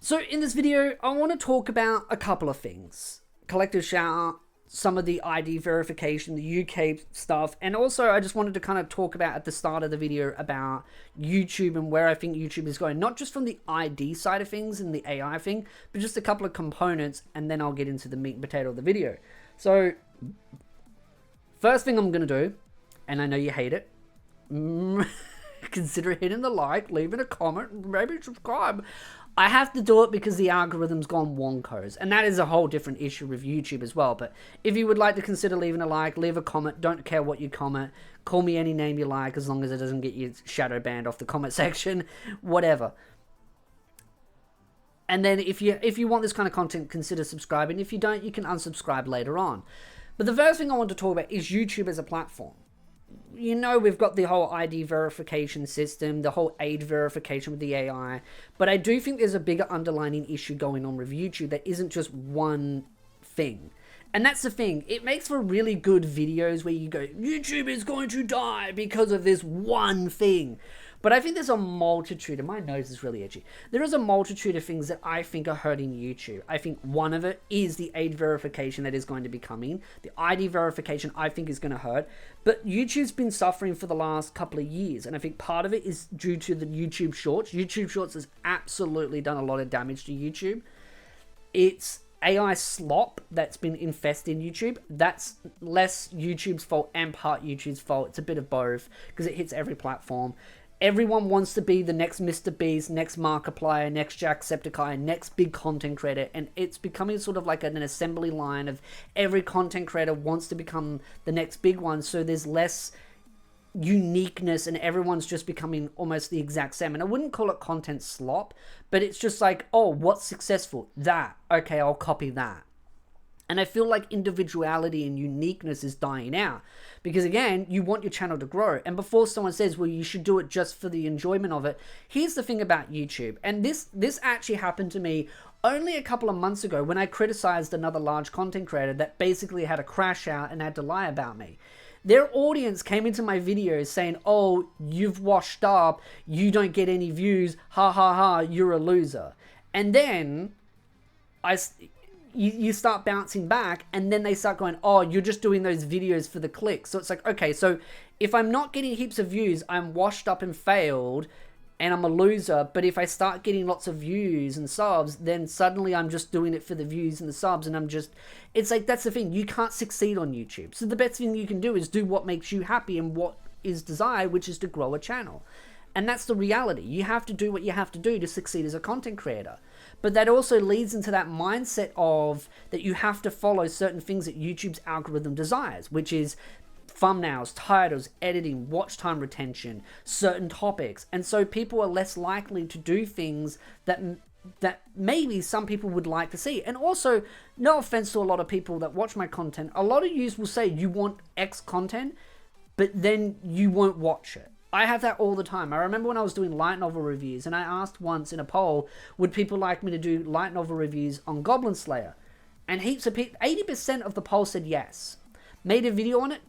So in this video, I want to talk about a couple of things. Collective shout out, some of the ID verification, the UK stuff, and also I just wanted to kind of talk about at the start of the video about YouTube and where I think YouTube is going, not just from the ID side of things and the AI thing, but just a couple of components, and then I'll get into the meat and potato of the video. So first thing I'm going to do, and I know you hate it, consider hitting the like, leaving a comment, maybe subscribe. I have to do it because the algorithm's gone wonkos, and that is a whole different issue with YouTube as well. But if you would like to consider leaving a like, leave a comment, don't care what you comment, call me any name you like as long as it doesn't get you shadow banned off the comment section, whatever. And then if you want this kind of content, consider subscribing. If you don't, you can unsubscribe later on. But the first thing I want to talk about is YouTube as a platform. You know, we've got the whole ID verification system, the whole aid verification with the AI, but I do think there's a bigger underlying issue going on with YouTube that isn't just one thing. And that's the thing, it makes for really good videos where you go, YouTube is going to die because of this one thing. But I think there's a multitude, and my nose is really itchy. There is a multitude of things that I think are hurting YouTube. I think one of it is the aid verification that is going to be coming. The ID verification I think is going to hurt. But YouTube's been suffering for the last couple of years, and I think part of it is due to the YouTube Shorts. YouTube Shorts has absolutely done a lot of damage to YouTube. It's AI slop that's been infesting YouTube. That's less YouTube's fault and part YouTube's fault. It's a bit of both because it hits every platform. Everyone wants to be the next Mr. Beast, next Markiplier, next Jacksepticeye, next big content creator, and it's becoming sort of like an assembly line of every content creator wants to become the next big one, so there's less uniqueness and everyone's just becoming almost the exact same. And I wouldn't call it content slop, but it's just like, oh, what's successful? That. Okay, I'll copy that. And I feel like individuality and uniqueness is dying out because, again, you want your channel to grow. And before someone says, well, you should do it just for the enjoyment of it, here's the thing about YouTube. And this actually happened to me only a couple of months ago when I criticized another large content creator that basically had a crash out and had to lie about me. Their audience came into my videos saying, oh, you've washed up, you don't get any views, ha ha ha, you're a loser. And then you start bouncing back, and then they start going, oh, you're just doing those videos for the clicks. So it's like, okay, so if I'm not getting heaps of views, I'm washed up and failed, and I'm a loser. But if I start getting lots of views and subs, then suddenly I'm just doing it for the views and the subs, and I'm just, it's like, that's the thing, you can't succeed on YouTube. So the best thing you can do is do what makes you happy and what is desired, which is to grow a channel. And that's the reality. You have to do what you have to do to succeed as a content creator. But that also leads into that mindset of that you have to follow certain things that YouTube's algorithm desires, which is thumbnails, titles, editing, watch time retention, certain topics. And so people are less likely to do things that maybe some people would like to see. And also, no offense to a lot of people that watch my content, a lot of you will say you want X content, but then you won't watch it. I have that all the time. I remember when I was doing light novel reviews, and I asked once in a poll, would people like me to do light novel reviews on Goblin Slayer? And heaps of people, 80% of the poll said yes. Made a video on it,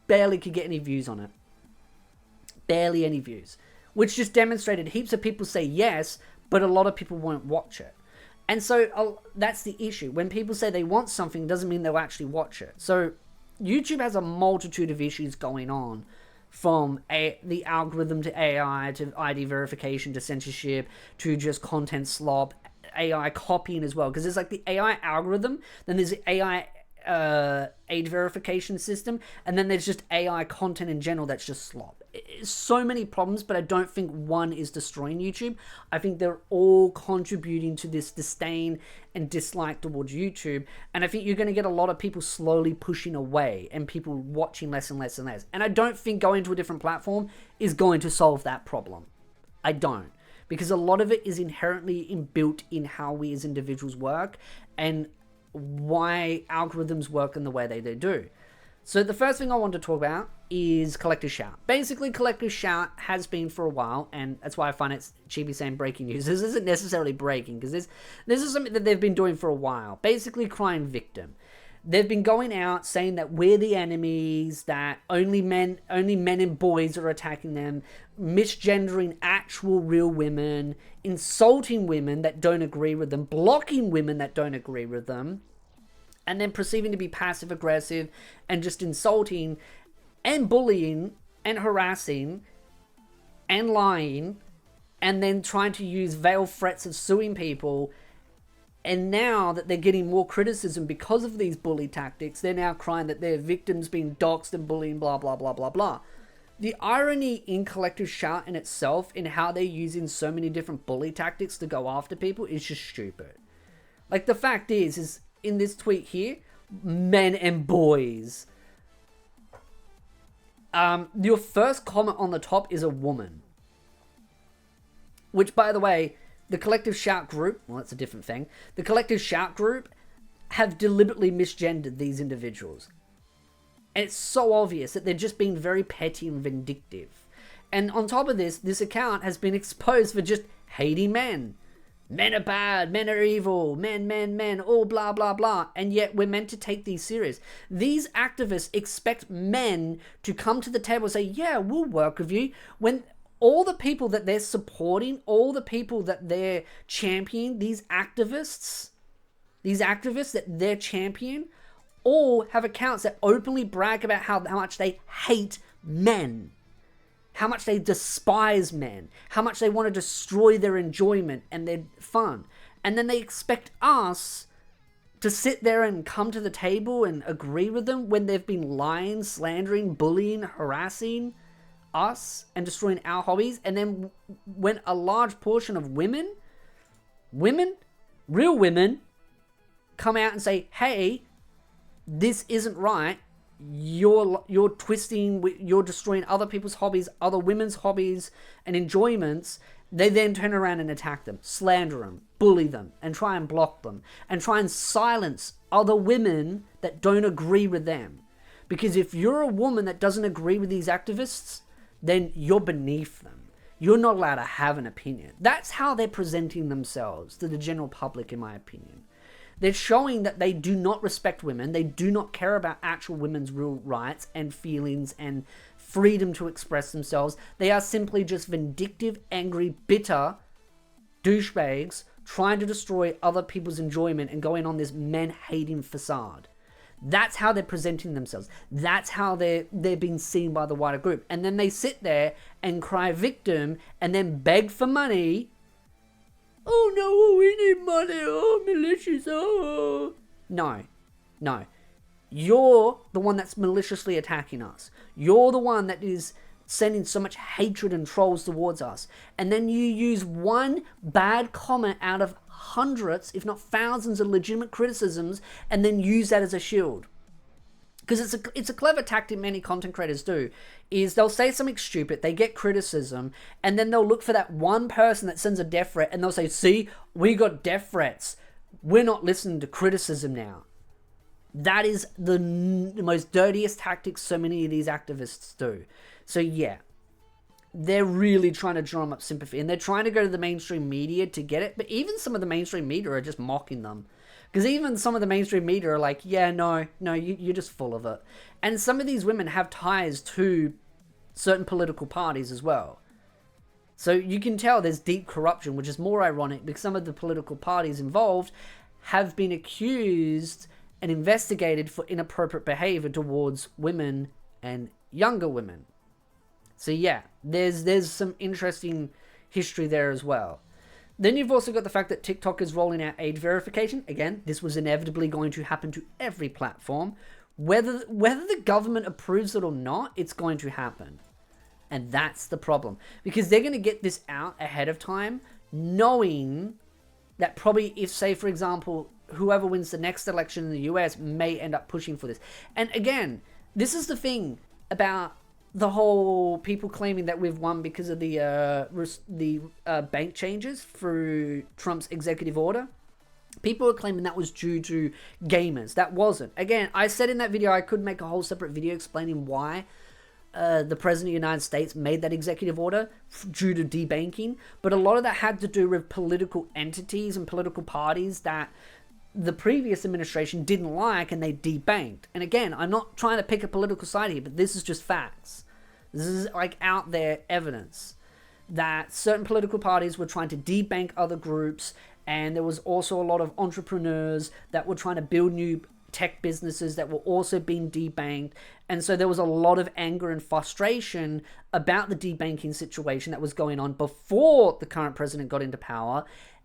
barely could get any views on it. Barely any views. Which just demonstrated heaps of people say yes, but a lot of people won't watch it. And so that's the issue. When people say they want something, doesn't mean they'll actually watch it. So YouTube has a multitude of issues going on, from the algorithm to AI to ID verification to censorship to just content slop, AI copying as well. Because there's like the AI algorithm, then there's the AI aid verification system, and then there's just AI content in general that's just slop. It's so many problems, but I don't think one is destroying YouTube. I think they're all contributing to this disdain and dislike towards YouTube, and I think you're going to get a lot of people slowly pushing away and people watching less and less and less. And I don't think going to a different platform is going to solve that problem. I don't. Because a lot of it is inherently inbuilt in how we as individuals work and why algorithms work in the way they do. So the first thing I want to talk about is Collective Shout. Basically, Collective Shout has been for a while, and that's why I find it cheapy saying breaking news. This isn't necessarily breaking, because this is something that they've been doing for a while. Basically, crime victim. They've been going out saying that we're the enemies, that only men and boys are attacking them, misgendering actual real women, insulting women that don't agree with them, blocking women that don't agree with them, and then proceeding to be passive aggressive and just insulting and bullying and harassing and lying, and then trying to use veiled threats of suing people. And now that they're getting more criticism because of these bully tactics, they're now crying that their victims being doxxed and bullying, blah, blah, blah, blah, blah. The irony in Collective Shout in itself, in how they're using so many different bully tactics to go after people, is just stupid. Like, the fact is in this tweet here, men and boys. Your first comment on the top is a woman. Which, by the way, the Collective Shout group, well, that's a different thing. The Collective Shout group have deliberately misgendered these individuals. And it's so obvious that they're just being very petty and vindictive. And on top of this account has been exposed for just hating men. Men are bad, men are evil, men, all blah, blah, blah. And yet we're meant to take these serious. These activists expect men to come to the table and say, yeah, we'll work with you. When all the people that they're supporting, all the people that they're championing, these activists that they're championing, all have accounts that openly brag about how much they hate men, how much they despise men, how much they want to destroy their enjoyment and their fun. And then they expect us to sit there and come to the table and agree with them when they've been lying, slandering, bullying, harassing us and destroying our hobbies. And then when a large portion of women, real women, come out and say, hey, this isn't right, you're twisting, you're destroying other people's hobbies, other women's hobbies and enjoyments, they then turn around and attack them, slander them, bully them, and try and block them, and try and silence other women that don't agree with them. Because if you're a woman that doesn't agree with these activists, then you're beneath them. You're not allowed to have an opinion. That's how they're presenting themselves to the general public, in my opinion. They're showing that they do not respect women. They do not care about actual women's real rights and feelings and freedom to express themselves. They are simply just vindictive, angry, bitter douchebags trying to destroy other people's enjoyment and going on this men-hating facade. That's how they're presenting themselves. That's how they're being seen by the wider group. And then they sit there and cry victim and then beg for money. Oh no, we need money. Oh, militias. Oh. No. You're the one that's maliciously attacking us. You're the one that is sending so much hatred and trolls towards us. And then you use one bad comment out of hundreds, if not thousands, of legitimate criticisms, and then use that as a shield. Because it's a clever tactic many content creators do, is they'll say something stupid, they get criticism, and then they'll look for that one person that sends a death threat, and they'll say, see, we got death threats. We're not listening to criticism now. That is the most dirtiest tactic so many of these activists do. So yeah, they're really trying to drum up sympathy, and they're trying to go to the mainstream media to get it, but even some of the mainstream media are just mocking them. Because even some of the mainstream media are like, yeah, no, you're just full of it. And some of these women have ties to certain political parties as well. So you can tell there's deep corruption, which is more ironic because some of the political parties involved have been accused and investigated for inappropriate behavior towards women and younger women. So yeah, there's some interesting history there as well. Then you've also got the fact that TikTok is rolling out age verification. Again, this was inevitably going to happen to every platform. Whether the government approves it or not, it's going to happen. And that's the problem. Because they're going to get this out ahead of time, knowing that probably if, say, for example, whoever wins the next election in the US may end up pushing for this. And again, this is the thing about the whole people claiming that we've won because of the bank changes through Trump's executive order. People are claiming that was due to gamers. That wasn't. Again, I said in that video I could make a whole separate video explaining why the President of the United States made that executive order due to debanking. But a lot of that had to do with political entities and political parties that the previous administration didn't like and they debanked. And again, I'm not trying to pick a political side here, but this is just facts. This is like out there evidence that certain political parties were trying to debank other groups, and there was also a lot of entrepreneurs that were trying to build new tech businesses that were also being debanked. And so there was a lot of anger and frustration about the debanking situation that was going on before the current president got into power.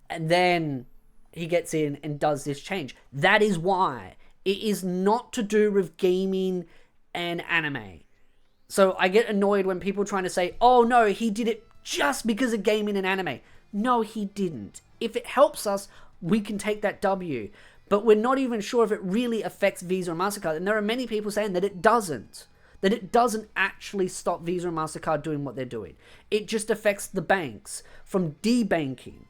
And then he gets in and does this change. That is why. It is not to do with gaming and anime. So I get annoyed when people are trying to say, oh no, he did it just because of gaming and anime. No, he didn't. If it helps us, we can take that W. But we're not even sure if it really affects Visa and MasterCard. And there are many people saying that it doesn't. That it doesn't actually stop Visa and MasterCard doing what they're doing. It just affects the banks from debanking.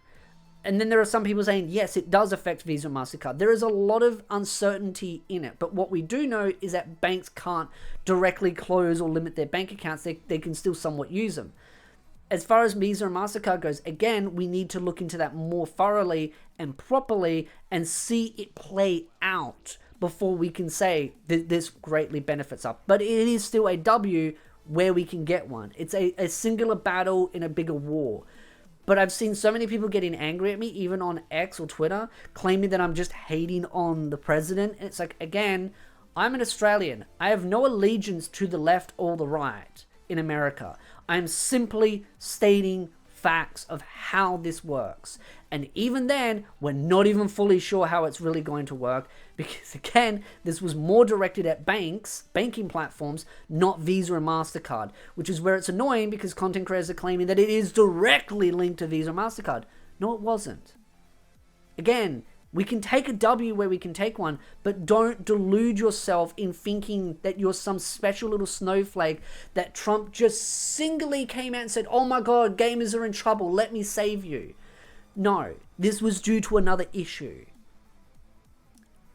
And then there are some people saying, yes, it does affect Visa and MasterCard. There is a lot of uncertainty in it. But what we do know is that banks can't directly close or limit their bank accounts. They can still somewhat use them. As far as Visa and MasterCard goes, again, we need to look into that more thoroughly and properly and see it play out before we can say that this greatly benefits us. But it is still a W where we can get one. It's a singular battle in a bigger war. But I've seen so many people getting angry at me, even on X or Twitter, claiming that I'm just hating on the president. And it's like, again, I'm an Australian. I have no allegiance to the left or the right in America. I'm simply stating facts of how this works. And even then, we're not even fully sure how it's really going to work, because again, this was more directed at banks, banking platforms, not Visa and MasterCard, which is where it's annoying, because content creators are claiming that it is directly linked to Visa and MasterCard. No, it wasn't. Again, we can take a W where we can take one, but don't delude yourself in thinking that you're some special little snowflake that Trump just singly came out and said, oh my God, gamers are in trouble, let me save you. No, this was due to another issue.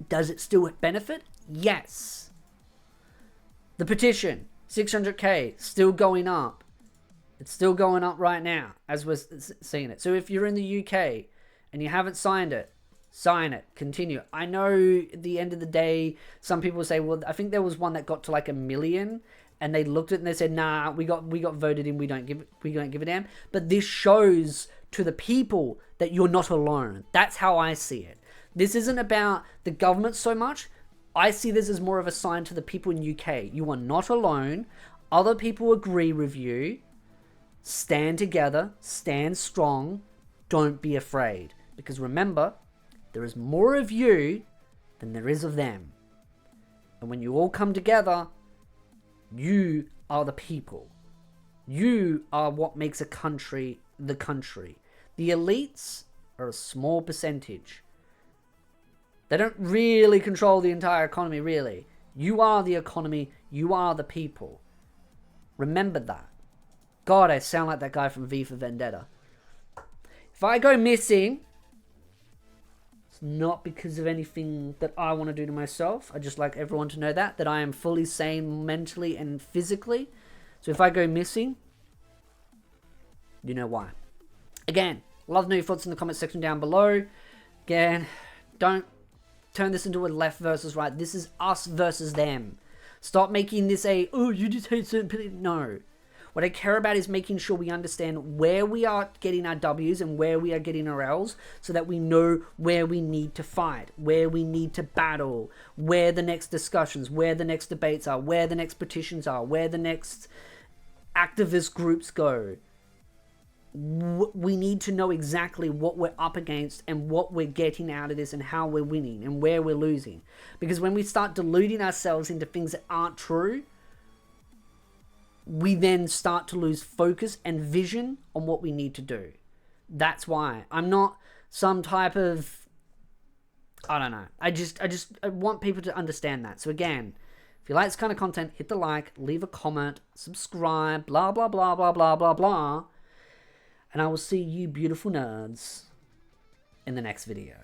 Does it still benefit? Yes. The petition, 600K, still going up. It's still going up right now as we're seeing it. So if you're in the UK and you haven't signed it, sign it, continue. I know at the end of the day, some people say, well, I think there was one that got to like 1 million, and they looked at it and they said, nah, we got voted in, we don't give a damn. But this shows to the people that you're not alone. That's how I see it. This isn't about the government so much. I see this as more of a sign to the people in UK. You are not alone. Other people agree with you. Stand together, stand strong, don't be afraid. Because remember, there is more of you than there is of them. And when you all come together, you are the people. You are what makes a country the country. The elites are a small percentage. They don't really control the entire economy, really. You are the economy. You are the people. Remember that. God, I sound like that guy from V for Vendetta. If I go missing, it's not because of anything that I want to do to myself. I just like everyone to know that I am fully sane mentally and physically. So if I go missing, you know why. Again, love to know your thoughts in the comment section down below. Again, don't turn this into a left versus right. This is us versus them. Stop making this oh, you just hate certain people. No. What I care about is making sure we understand where we are getting our W's and where we are getting our L's, so that we know where we need to fight, where we need to battle, where the next discussions, where the next debates are, where the next petitions are, where the next activist groups go. We need to know exactly what we're up against and what we're getting out of this and how we're winning and where we're losing. Because when we start deluding ourselves into things that aren't true, we then start to lose focus and vision on what we need to do. That's why I'm not some type of, I don't know. I want people to understand that. So again, if you like this kind of content, hit the like, leave a comment, subscribe, blah, blah, blah, blah, blah, blah, blah. And I will see you beautiful nerds in the next video.